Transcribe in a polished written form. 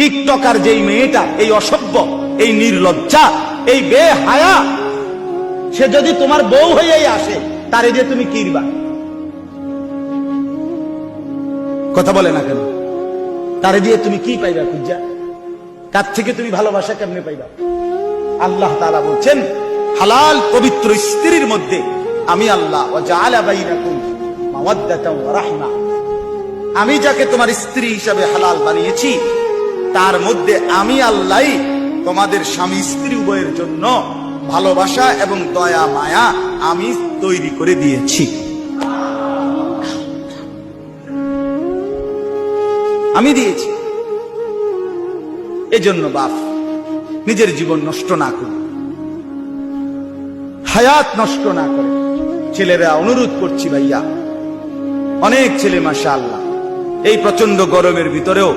TikToker যেই মেয়েটা, এই অসভ্য, এই নির্লজ্জা, এই বেহায়া, সে যদি তোমার বউ হয়েই আসে, তারে যে তুমি কিরবা? কথা বলে না কেন? তারে দিয়ে তুমি কি পাইবা খুঁজা? কার থেকে তুমি ভালোবাসা কেমনে পাইবা? আল্লাহ তাআলা বলছেন, হালাল পবিত্র স্ত্রীর মধ্যে আমি আল্লাহ ওয়া জাআলা বাইনাকুম মাওয়াদ্দাতাও ওয়া রাহমা, আমি যাকে তোমার স্ত্রী হিসাবে হালাল বানিয়েছি, তার মধ্যে আমি আল্লাহই তোমাদের স্বামী স্ত্রী উভয়ের জন্য ভালোবাসা এবং দয়া মায়া আমি তৈরি করে দিয়েছি। আমি দিয়েছি। এজন্য বাপ নিজের জীবন নষ্ট না করে, হায়াত নষ্ট না করে। ছেলেরা অনুরোধ করছি ভাইয়া, অনেক ছেলে মাশাআল্লাহ এই প্রচন্ড গরমের ভিতরেও